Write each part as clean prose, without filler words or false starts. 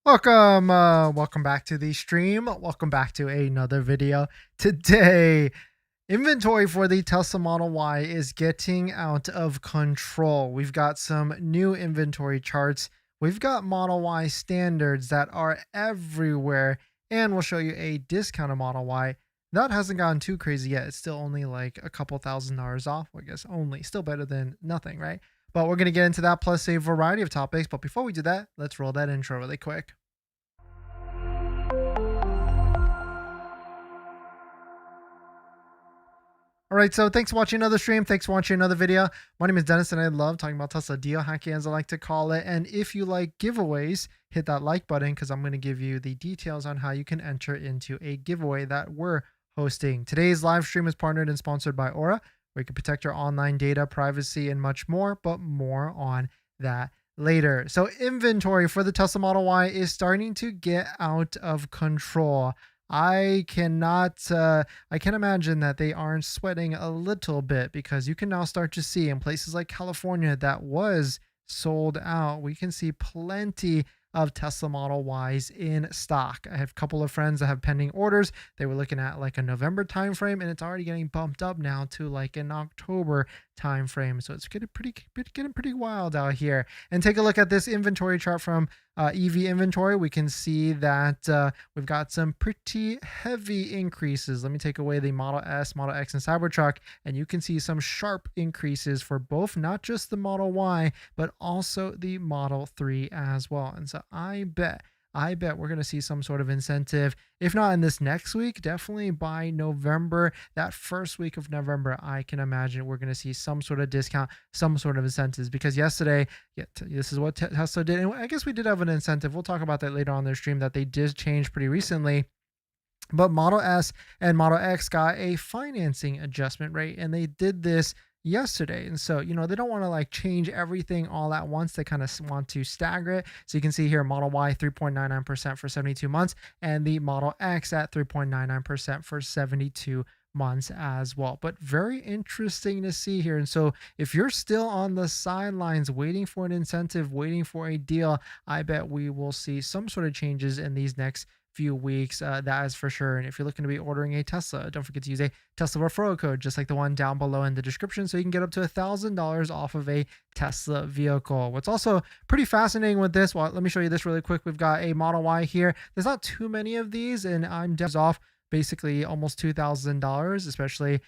Welcome back to the stream. Welcome back to another video. Today, inventory for the Tesla Model Y is getting out of control. We've got some new inventory charts. We've got Model Y standards that are everywhere, and we'll show you a discounted Model Y. That hasn't gotten too crazy yet. It's still only like a couple $1,000s off. I guess only. Still better than nothing, right? But we're going to get into that plus a variety of topics. But before we do that, let's roll that intro really quick. All right, so thanks for watching another stream. Thanks for watching another video. My name is Dennis, and I love talking about Tesla deal hacking, as I like to call it. And if you like giveaways, hit that like button because I'm going to give you the details on how you can enter into a giveaway that we're hosting. Today's live stream is partnered and sponsored by Aura, where you can protect your online data, privacy, and much more, but more on that later. So inventory for the Tesla Model Y is starting to get out of control. I can't imagine that they aren't sweating a little bit, because you can now start to see in places like California that was sold out. We can see plenty of Tesla Model Ys in stock. I have a couple of friends that have pending orders. They were looking at like a November timeframe, and it's already getting bumped up now to like an October timeframe. So it's getting pretty wild out here. And take a look at this inventory chart from EV inventory. We can see that we've got some pretty heavy increases. Let me take away the Model S, Model X, and Cybertruck, and you can see some sharp increases for both, not just the Model Y, but also the Model 3 as well. And so I bet we're going to see some sort of incentive, if not in this next week, definitely by November. That first week of November, I can imagine we're going to see some sort of discount, some sort of incentives, because yesterday, this is what Tesla did. And I guess we did have an incentive. We'll talk about that later on their stream, that they did change pretty recently. But Model S and Model X got a financing adjustment rate, and they did this yesterday. And so, they don't want to like change everything all at once. They kind of want to stagger it. So you can see here Model Y 3.99% for 72 months, and the Model X at 3.99% for 72 months as well. But very interesting to see here. And so if you're still on the sidelines waiting for an incentive, waiting for a deal, I bet we will see some sort of changes in these next few weeks. That is for sure. And if you're looking to be ordering a Tesla, don't forget to use a Tesla referral code, just like the one down below in the description, so you can get up to $1,000 off of a Tesla vehicle. What's also pretty fascinating with this, well, let me show you this really quick. We've got a Model Y here. There's not too many of these, and I'm off basically almost $2,000, especially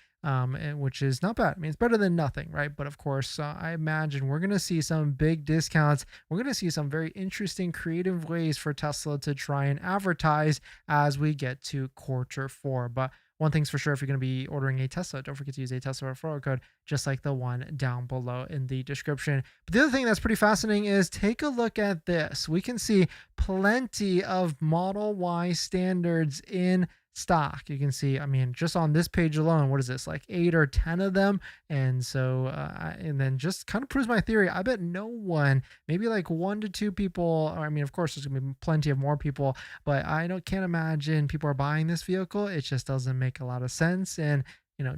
which is not bad. I mean, it's better than nothing, right? But of course, I imagine we're going to see some big discounts. We're going to see some very interesting, creative ways for Tesla to try and advertise as we get to Q4. But one thing's for sure, if you're going to be ordering a Tesla, don't forget to use a Tesla referral code, just like the one down below in the description. But the other thing that's pretty fascinating is take a look at this. We can see plenty of Model Y standards in stock. You can see, I mean, just on this page alone, what is this, like 8 or 10 of them? And so and then just kind of proves my theory. I bet no one, maybe like 1 to 2 people, or I mean, of course there's gonna be plenty of more people, but can't imagine people are buying this vehicle. It just doesn't make a lot of sense. And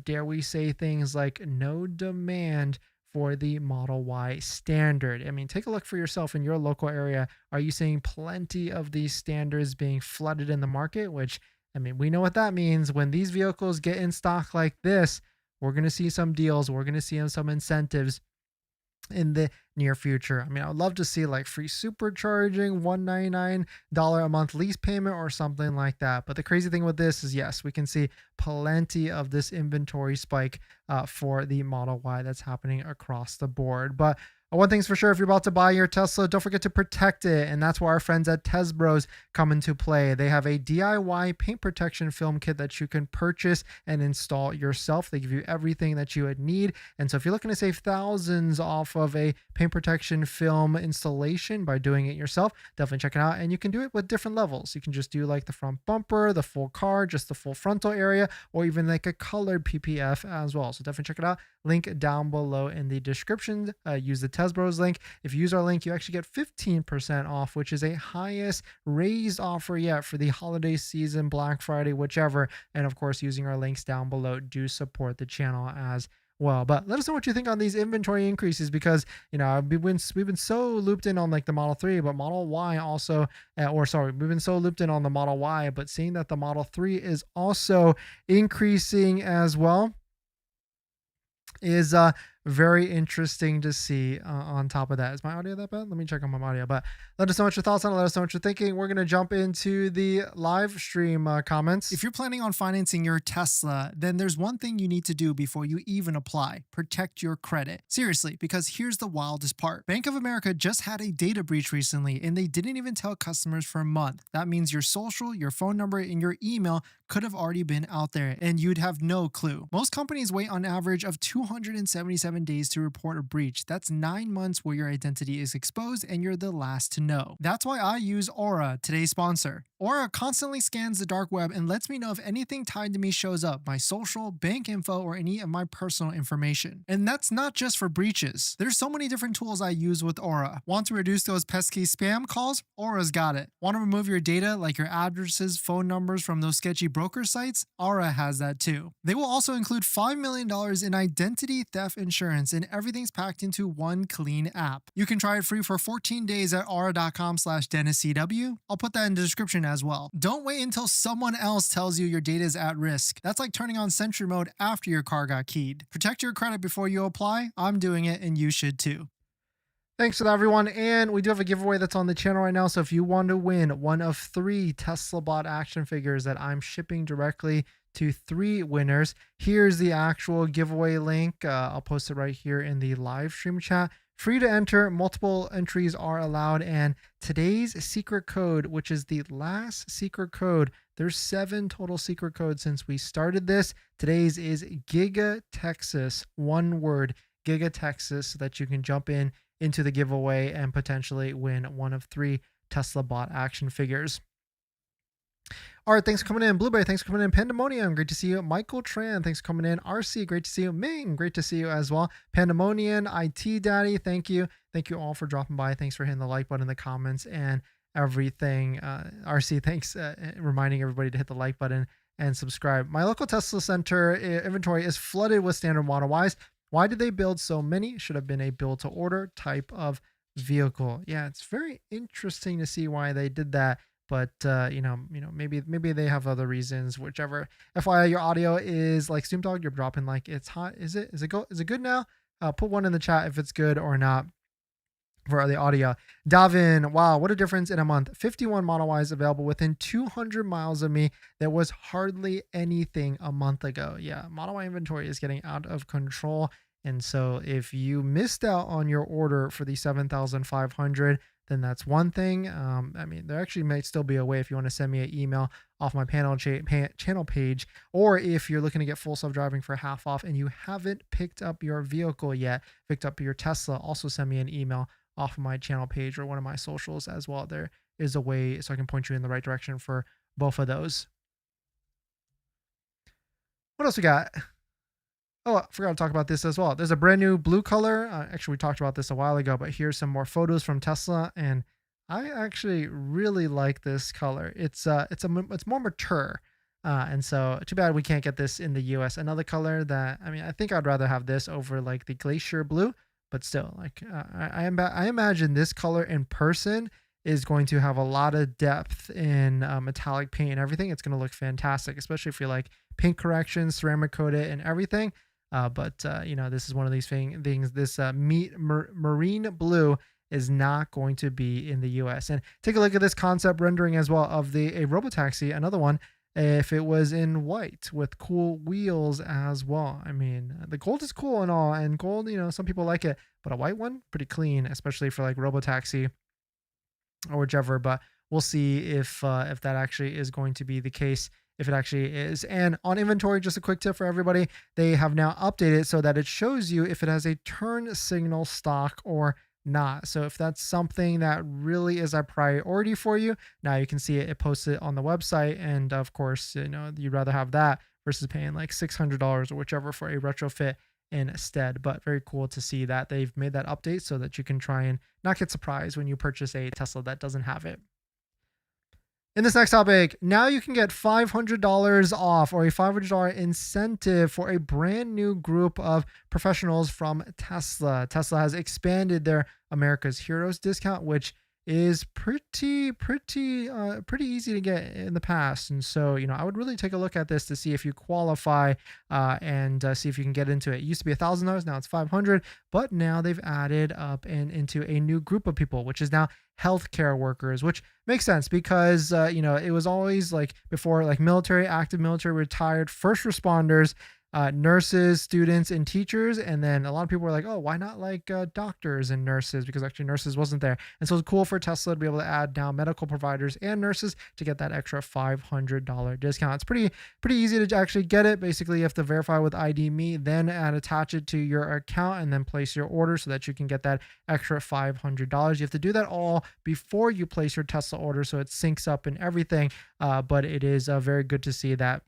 dare we say things like no demand for the Model Y standard. I mean, take a look for yourself in your local area. Are you seeing plenty of these standards being flooded in the market? Which, I mean, we know what that means. When these vehicles get in stock like this, we're going to see some deals. We're going to see some incentives in the near future. I mean, I would love to see like free supercharging, $199 a month lease payment or something like that. But the crazy thing with this is, yes, we can see plenty of this inventory spike for the Model Y that's happening across the board. But one thing's for sure, if you're about to buy your Tesla, don't forget to protect it. And that's where our friends at Tesbros come into play. They have a DIY paint protection film kit that you can purchase and install yourself. They give you everything that you would need. And so if you're looking to save thousands off of a paint protection film installation by doing it yourself, definitely check it out. And you can do it with different levels. You can just do like the front bumper, the full car, just the full frontal area, or even like a colored PPF as well. So definitely check it out. Link down below in the description. Use the Tesbros link. If you use our link, you actually get 15% off, which is a highest raised offer yet for the holiday season, Black Friday, whichever. And of course, using our links down below do support the channel as well. But let us know what you think on these inventory increases, because we've been so looped in on like the Model 3, but Model Y also, we've been so looped in on the Model Y, but seeing that the Model 3 is also increasing as well is very interesting to see. On top of that, is my audio that bad? Let me check on my audio. But let us know what your thoughts on it. Let us know what you're thinking. We're going to jump into the live stream comments. If you're planning on financing your Tesla, then there's one thing you need to do before you even apply: protect your credit. Seriously, because here's the wildest part. Bank of America just had a data breach recently, and they didn't even tell customers for a month. That means your social, your phone number, and your email could have already been out there, and you'd have no clue. Most companies wait on average of 277 days to report a breach. That's 9 months where your identity is exposed and you're the last to know. That's why I use Aura, today's sponsor. Aura constantly scans the dark web and lets me know if anything tied to me shows up: my social, bank info, or any of my personal information. And that's not just for breaches. There's so many different tools I use with Aura. Want to reduce those pesky spam calls? Aura's got it. Want to remove your data, like your addresses, phone numbers, from those sketchy broker sites? Aura has that too. They will also include $5 million in identity theft insurance, and everything's packed into one clean app. You can try it free for 14 days at aura.com/DennisCW. I'll put that in the description as well. Don't wait until someone else tells you your data is at risk. That's like turning on Sentry mode after your car got keyed. Protect your credit before you apply. I'm doing it, and you should too. Thanks for that, everyone. And we do have a giveaway that's on the channel right now. So if you want to win one of 3 Tesla bot action figures that I'm shipping directly to 3 winners, here's the actual giveaway link. I'll post it right here in the live stream chat. Free to enter, multiple entries are allowed, and today's secret code, which is the last secret code, there's 7 total secret codes since we started this. Today's is Giga Texas, one word, Giga Texas, so that you can jump into the giveaway and potentially win one of 3 Tesla bot action figures. All right, thanks for coming in. Blueberry, thanks for coming in. Pandemonium, great to see you. Michael Tran, thanks for coming in. RC, great to see you. Ming, great to see you as well. Pandemonium, IT Daddy, thank you. Thank you all for dropping by. Thanks for hitting the like button in the comments and everything. RC, thanks reminding everybody to hit the like button and subscribe. My local Tesla center inventory is flooded with standard Model Ys. Why did they build so many? Should have been a build to order type of vehicle. Yeah, it's very interesting to see why they did that. But maybe they have other reasons. Whichever. FYI, your audio is like Snoop Dogg. You're dropping like it's hot. Is it good now? Put one in the chat if it's good or not for the audio. Davin, wow, what a difference in a month. 51 Model Ys available within 200 miles of me. There was hardly anything a month ago. Yeah, Model Y inventory is getting out of control. And so if you missed out on your order for the 7,500, then that's one thing. I mean, there actually might still be a way if you want to send me an email off my channel page, or if you're looking to get full self-driving for half off and you haven't picked up your vehicle yet, picked up your Tesla, also send me an email off of my channel page or one of my socials as well. There is a way so I can point you in the right direction for both of those. What else we got? Oh, I forgot to talk about this as well. There's a brand new blue color. Actually, we talked about this a while ago, but here's some more photos from Tesla, and I actually really like this color. It's more mature, and so too bad we can't get this in the U.S. Another color that, I mean, I think I'd rather have this over like the glacier blue, but still, like I imagine this color in person is going to have a lot of depth in metallic paint and everything. It's going to look fantastic, especially if you like paint corrections, ceramic coat it, and everything. But this is one of these things. This marine blue is not going to be in the U.S. And take a look at this concept rendering as well of a robotaxi. Another one, if it was in white with cool wheels as well. I mean, the gold is cool and all, and gold, some people like it, but a white one, pretty clean, especially for like robotaxi or whichever. But we'll see if that actually is going to be the case, if it actually is. And on inventory, just a quick tip for everybody, they have now updated so that it shows you if it has a turn signal stock or not. So if that's something that really is a priority for you, now you can see it posted on the website. And of course, you'd rather have that versus paying like $600 or whichever for a retrofit instead. But very cool to see that they've made that update so that you can try and not get surprised when you purchase a Tesla that doesn't have it. In this next topic, now you can get $500 off or a $500 incentive for a brand new group of professionals from Tesla. Tesla has expanded their America's Heroes discount, which is pretty easy to get in the past. And so, I would really take a look at this to see if you qualify and see if you can get into it. It used to be $1,000, now it's $500, but now they've added up and into a new group of people, which is now healthcare workers, which makes sense because it was always like before, like military, active military, retired, first responders, nurses, students, and teachers. And then a lot of people were like, oh, why not like doctors and nurses, because actually nurses wasn't there. And so it's cool for Tesla to be able to add now medical providers and nurses to get that extra $500 discount. It's pretty easy to actually get it. Basically, you have to verify with ID Me, then attach it to your account, and then place your order so that you can get that extra $500. You have to do that all before you place your Tesla order, so it syncs up and everything. But it is very good to see that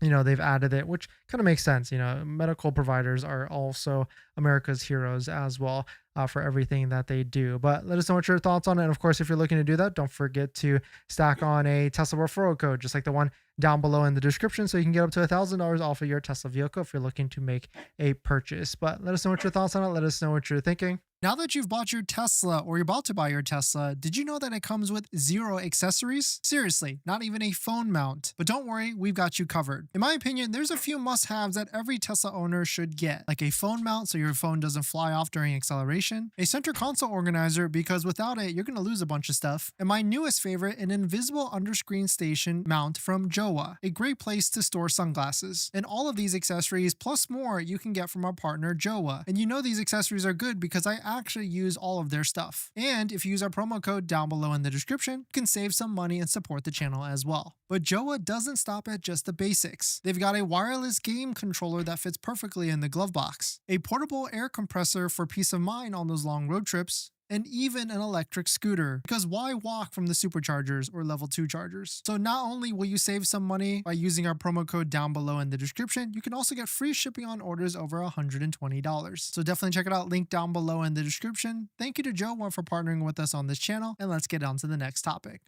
they've added it, which kind of makes sense. Medical providers are also America's heroes as well for everything that they do. But let us know what your thoughts on it. And of course, if you're looking to do that, don't forget to stack on a Tesla referral code, just like the one down below in the description, so you can get up to $1,000 off of your Tesla vehicle if you're looking to make a purchase. But let us know what your thoughts on it. Let us know what you're thinking. Now that you've bought your Tesla or you're about to buy your Tesla, did you know that it comes with 0 accessories? Seriously, not even a phone mount. But don't worry, we've got you covered. In my opinion, there's a few must-haves that every Tesla owner should get, like a phone mount so your phone doesn't fly off during acceleration, a center console organizer because without it, you're going to lose a bunch of stuff, and my newest favorite, an invisible underscreen station mount from Jowa, a great place to store sunglasses. And all of these accessories, plus more, you can get from our partner Jowa. And these accessories are good because I actually use all of their stuff. And if you use our promo code down below in the description, you can save some money and support the channel as well. But Jowa doesn't stop at just the basics. They've got a wireless game controller that fits perfectly in the glove box, a portable air compressor for peace of mind on those long road trips, and even an electric scooter, because why walk from the superchargers or level 2 chargers? So not only will you save some money by using our promo code down below in the description, you can also get free shipping on orders over $120. So definitely check it out, link down below in the description. Thank you to Jowa for partnering with us on this channel, and let's get on to the next topic.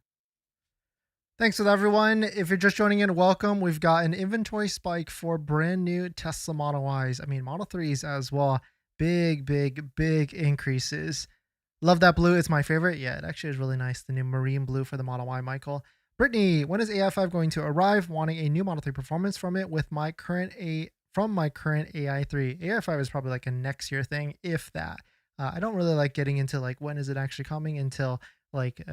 Thanks to everyone. If you're just joining in, welcome. We've got an inventory spike for brand new Tesla Model Ys. Model 3s as well. Big increases. Love that blue. It's my favorite. Yeah, it actually is really nice. The new marine blue for the Model Y, Michael. Brittany, when is AI5 going to arrive? Wanting a new Model 3 performance from it with my current AI3. AI5 is probably like a next year thing, if that. I don't really like getting into like when is it actually coming until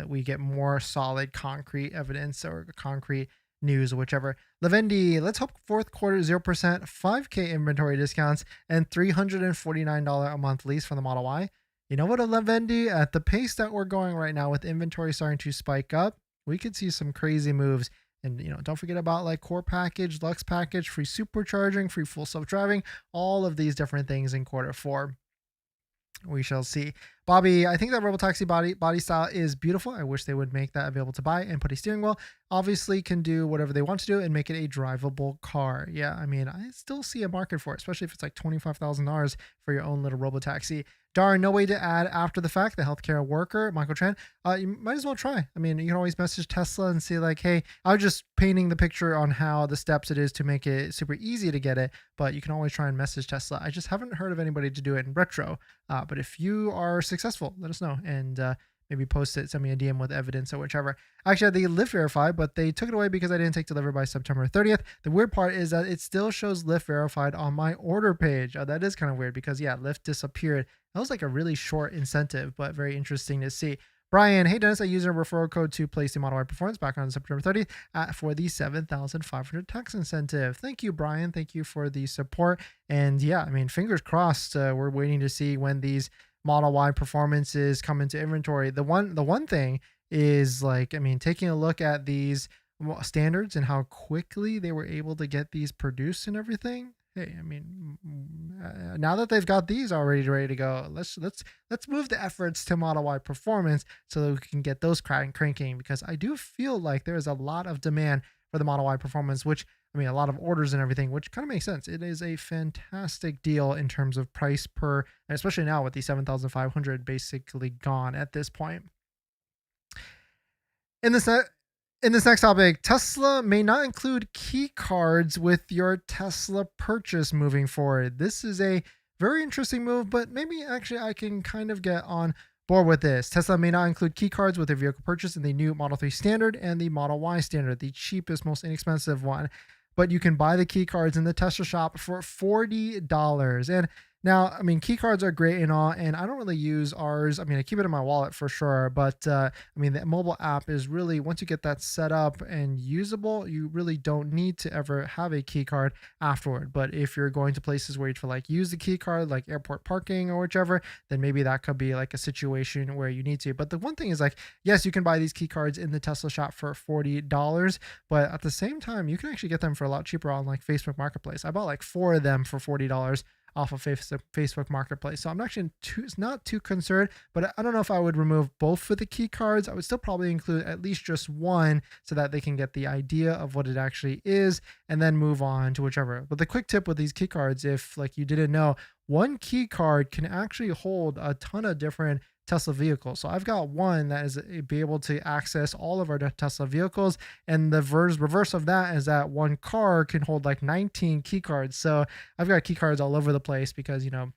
we get more solid concrete evidence or concrete news or whichever. Lavendi, let's hope fourth quarter 0%, 5K inventory discounts, and $349 a month lease for the Model Y. You know what, Lavendi, at the pace that we're going right now with inventory starting to spike up, we could see some crazy moves. And, don't forget about like core package, Lux package, free supercharging, free full self-driving, all of these different things in quarter 4. We shall see. Bobby, I think that Robotaxi body style is beautiful. I wish they would make that available to buy and put a steering wheel. Obviously can do whatever they want to do and make it a drivable car. Yeah, I still see a market for it, especially if it's like $25,000 for your own little Robotaxi. Darn, no way to add after the fact. The healthcare worker, Michael Tran. You might as well try. You can always message Tesla and say like, hey, I was just painting the picture on how the steps it is to make it super easy to get it, but you can always try and message Tesla. I just haven't heard of anybody to do it in retro. But if you are successful, let us know and maybe post it, send me a DM with evidence or whichever. Actually, I had the Lyft Verify, but they took it away because I didn't take delivery by September 30th. The weird part is that it still shows Lyft Verified on my order page. That is kind of weird because, yeah, Lyft disappeared. That was like a really short incentive, but very interesting to see. Brian, hey Dennis, I used a referral code to place the Model Y Performance back on September 30th for the $7,500 tax incentive. Thank you, Brian. Thank you for the support. And yeah, fingers crossed. We're waiting to see when these Model Y performances come into inventory. The one thing is taking a look at these standards and how quickly they were able to get these produced and everything. Hey, now that they've got these already ready to go, let's move the efforts to Model Y Performance so that we can get those cranking, because I do feel like there is a lot of demand for the Model Y Performance, which a lot of orders and everything, which kind of makes sense. It is a fantastic deal in terms of price per, and especially now with the 7,500 basically gone at this point. In this In this next topic, Tesla may not include key cards with your Tesla purchase moving forward. This is a very interesting move, but maybe actually I can kind of get on board with this. Tesla may not include key cards with a vehicle purchase in the new Model 3 Standard and the Model Y Standard, the cheapest, most inexpensive one. But you can buy the key cards in the Tesla shop for $40. And now, I mean, key cards are great and all, and I don't really use ours. I mean, I keep it in my wallet for sure, but I mean, the mobile app is really, once you get that set up and usable, you really don't need to ever have a key card afterward. But if you're going to places where you to like use the key card, like airport parking or whichever, then maybe that could be like a situation where you need to. But the one thing is like, yes, you can buy these key cards in the Tesla shop for $40, but at the same time, you can actually get them for a lot cheaper on like Facebook Marketplace. I bought like 4 of them for $40 off of Facebook Marketplace. So I'm actually not too concerned, but I don't know if I would remove both for the key cards. I would still probably include at least just one so that they can get the idea of what it actually is and then move on to whichever. But the quick tip with these key cards, if like you didn't know, one key card can actually hold a ton of different Tesla vehicles. So I've got one that is be able to access all of our Tesla vehicles, and the reverse of that is that one car can hold like 19 key cards. So I've got key cards all over the place because, you know,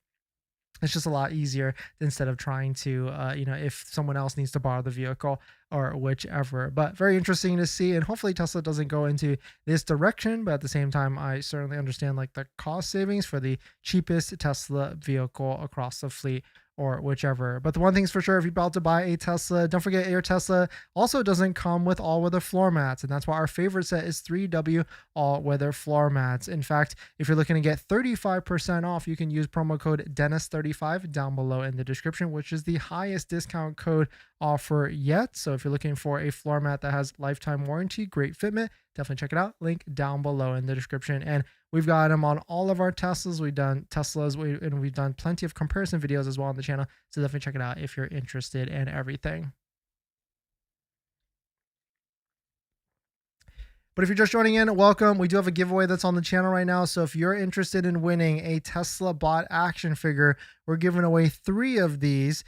it's just a lot easier instead of trying to, you know, if someone else needs to borrow the vehicle or whichever. But very interesting to see. And hopefully Tesla doesn't go into this direction. But at the same time, I certainly understand like the cost savings for the cheapest Tesla vehicle across the fleet or whichever. But the one thing's for sure, if you're about to buy a Tesla, don't forget your Tesla also doesn't come with all-weather floor mats. And that's why our favorite set is 3W all-weather floor mats. In fact, if you're looking to get 35% off, you can use promo code Dennis35 down below in the description, which is the highest discount code offer yet. So if you're looking for a floor mat that has lifetime warranty, great fitment, definitely check it out. Link down below in the description. And we've got them on all of our Teslas. We've done Teslas, and we've done plenty of comparison videos as well on the channel. So definitely check it out if you're interested in everything. But if you're just joining in, welcome. We do have a giveaway that's on the channel right now. So if you're interested in winning a Tesla bot action figure, we're giving away 3 of these.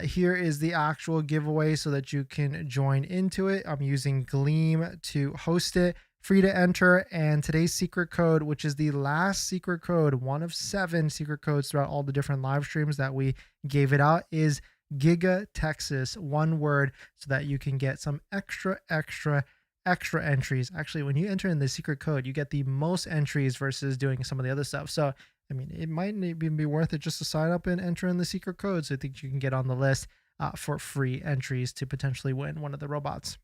Here is the actual giveaway so that you can join into it. I'm using Gleam to host it. Free to enter, and today's secret code, which is the last secret code, one of 7 secret codes throughout all the different live streams that we gave it out, is Giga Texas, one word, so that you can get some extra entries. Actually, when you enter in the secret code, you get the most entries versus doing some of the other stuff. So I mean, it might even be worth it just to sign up and enter in the secret code so I think you can get on the list for free entries to potentially win one of the robots.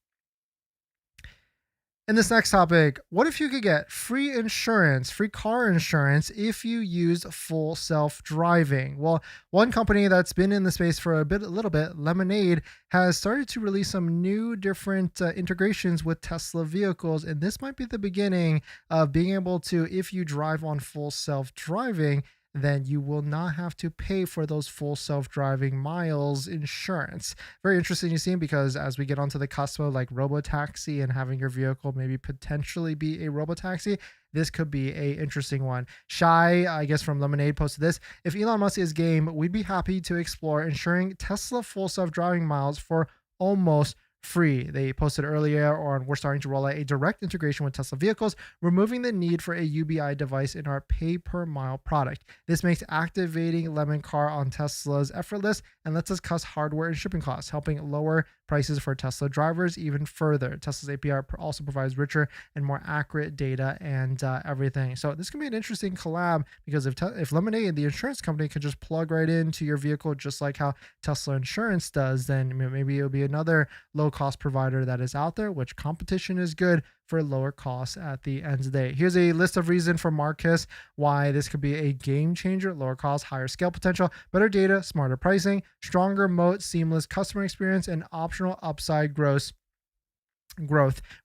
In this next topic, what if you could get free insurance, free car insurance, if you use full self-driving? Well, one company that's been in the space for a little bit, Lemonade, has started to release some new different integrations with Tesla vehicles. And this might be the beginning of being able to, if you drive on full self-driving, then you will not have to pay for those full self-driving miles insurance. Very interesting to see, because as we get onto the cusp of like Robo taxi and having your vehicle maybe potentially be a Robo taxi, this could be a interesting one. Shy, I guess from Lemonade, posted this: if Elon Musk is game, we'd be happy to explore insuring Tesla full self-driving miles for almost free. They posted earlier on, we're starting to roll out a direct integration with Tesla vehicles, removing the need for a UBI device in our pay per mile product. This makes activating Lemon Car on Teslas effortless and lets us cut hardware and shipping costs, helping lower prices for Tesla drivers even further. Tesla's API also provides richer and more accurate data and everything. So this can be an interesting collab, because if Lemonade, the insurance company, could just plug right into your vehicle just like how Tesla Insurance does, then maybe it'll be another low cost provider that is out there, which competition is good for lower costs at the end of the day. Here's a list of reasons for Marcus why this could be a game changer: lower cost, higher scale potential, better data, smarter pricing, stronger moat, seamless customer experience, and optional upside growth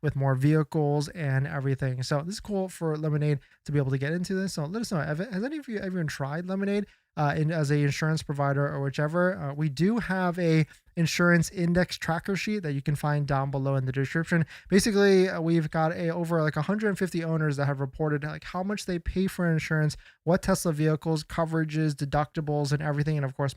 with more vehicles and everything. So this is cool for Lemonade to be able to get into this. So let us know, has any of you ever tried Lemonade as a insurance provider or whichever? We do have a insurance index tracker sheet that you can find down below in the description. Basically, we've got over like 150 owners that have reported like how much they pay for insurance, what Tesla vehicles, coverages, deductibles, and everything. And of course,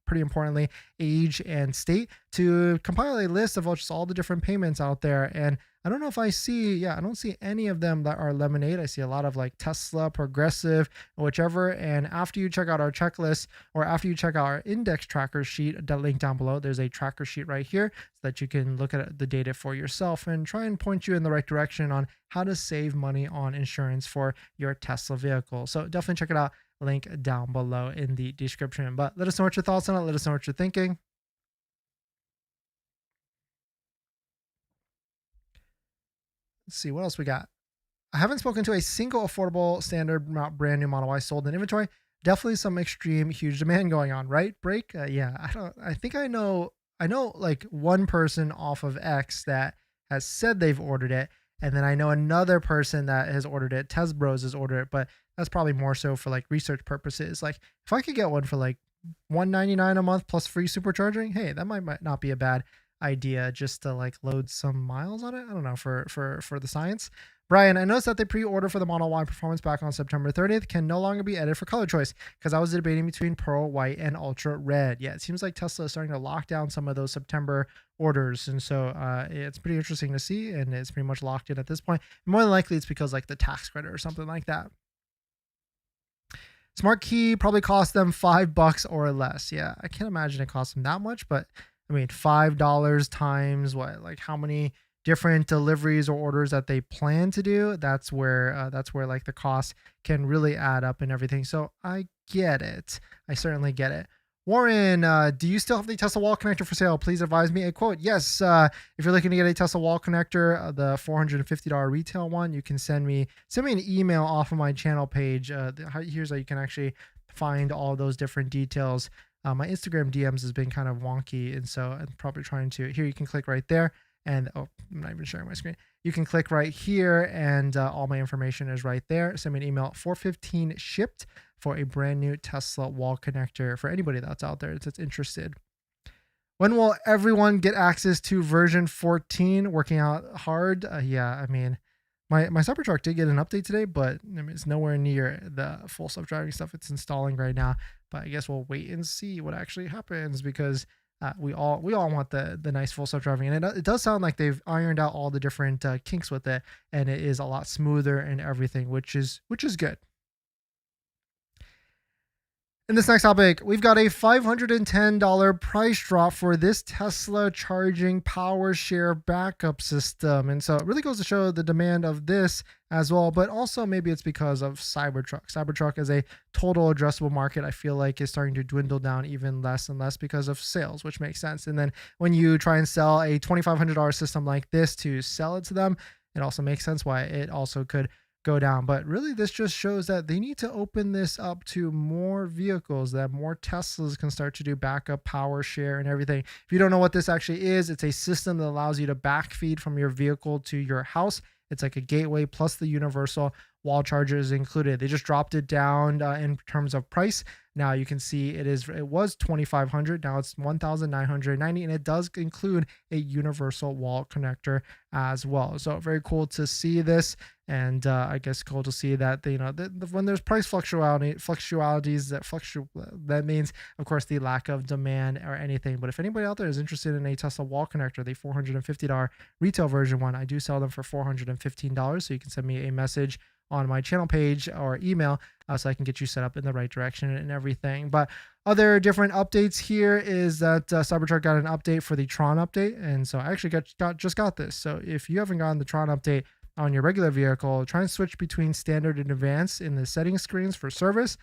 pretty importantly, age and state, to compile a list of just all the different payments out there. And I don't know if I don't see any of them that are Lemonade. I see a lot of like Tesla, Progressive, whichever. And after you check out our checklist, or after you check out our index tracker sheet, that link down below, there's a tracker sheet right here so that you can look at the data for yourself and try and point you in the right direction on how to save money on insurance for your Tesla vehicle. So definitely check it out. Link down below in the description. But let us know what your thoughts on it. Let us know what you're thinking. Let's see what else we got. I haven't spoken to a single affordable standard brand new Model Y sold in inventory. Definitely some extreme huge demand going on, right? Break? Yeah, I think I know like one person off of X that has said they've ordered it, and then I know another person that has ordered it. Tesbros has ordered it, but that's probably more so for like research purposes. Like if I could get one for like $199 a month plus free supercharging, hey, that might not be a bad idea, just to like load some miles on it. I don't know, for the science. Brian, I noticed that the pre-order for the Model Y Performance back on September 30th can no longer be edited for color choice, because I was debating between pearl white and ultra red. Yeah, it seems like Tesla is starting to lock down some of those September orders, and so it's pretty interesting to see, and it's pretty much locked in at this point. More than likely it's because like the tax credit or something like that. Smart key probably cost them $5 or less. Yeah, I can't imagine it costs them that much, but I mean, $5 times what? Like how many different deliveries or orders that they plan to do? That's where like the cost can really add up and everything. So I get it. I certainly get it. Warren, do you still have the Tesla wall connector for sale? Please advise me. A quote: yes. If you're looking to get a Tesla wall connector, the $450 retail one, you can send me an email off of my channel page. Here's how you can actually find all those different details. My Instagram DMs has been kind of wonky, and so I'm probably trying to. Here, you can click right there, and I'm not even sharing my screen. You can click right here, and all my information is right there. Send me an email, 415 shipped, for a brand new Tesla wall connector for anybody that's out there that's interested. When will everyone get access to version 14? Working out hard. Yeah, I mean, my Cybertruck did get an update today, but I mean, it's nowhere near the full self-driving stuff it's installing right now. But I guess we'll wait and see what actually happens, because we all want the nice full self-driving, and it does sound like they've ironed out all the different kinks with it, and it is a lot smoother and everything, which is good. In this next topic, we've got a $510 price drop for this Tesla charging power share backup system. And so it really goes to show the demand of this as well, but also maybe it's because of Cybertruck. Cybertruck as a total addressable market, I feel like, is starting to dwindle down even less and less because of sales, which makes sense. And then when you try and sell a $2,500 system like this to sell it to them, it also makes sense why it also could go down. But really, this just shows that they need to open this up to more vehicles, that more Teslas can start to do backup power share and everything. If you don't know what this actually is, it's a system that allows you to backfeed from your vehicle to your house. It's like a gateway plus the universal wall charger is included. They just dropped it down in terms of price. Now you can see it was $2,500. Now it's $1,990, and it does include a universal wall connector as well. So very cool to see this, and I guess cool to see that when there's price fluctuations, that means of course the lack of demand or anything. But if anybody out there is interested in a Tesla wall connector, the $450 retail version one, I do sell them for $415. So you can send me a message on my channel page or email so I can get you set up in the right direction and everything. But other different updates here is that Cybertruck got an update for the Tron update, and so I actually just got this. So if you haven't gotten the Tron update on your regular vehicle, try and switch between standard and advanced in the settings screens for service.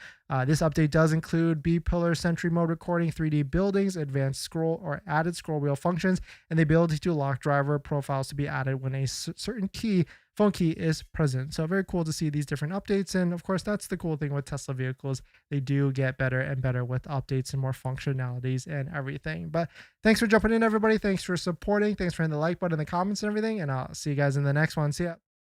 This update does include B-pillar Sentry mode recording, 3D buildings, advanced scroll or added scroll wheel functions, and the ability to lock driver profiles to be added when a certain phone key is present. So very cool to see these different updates. And of course, that's the cool thing with Tesla vehicles. They do get better and better with updates and more functionalities and everything. But thanks for jumping in, everybody. Thanks for supporting. Thanks for hitting the like button in the comments and everything. And I'll see you guys in the next one. See ya.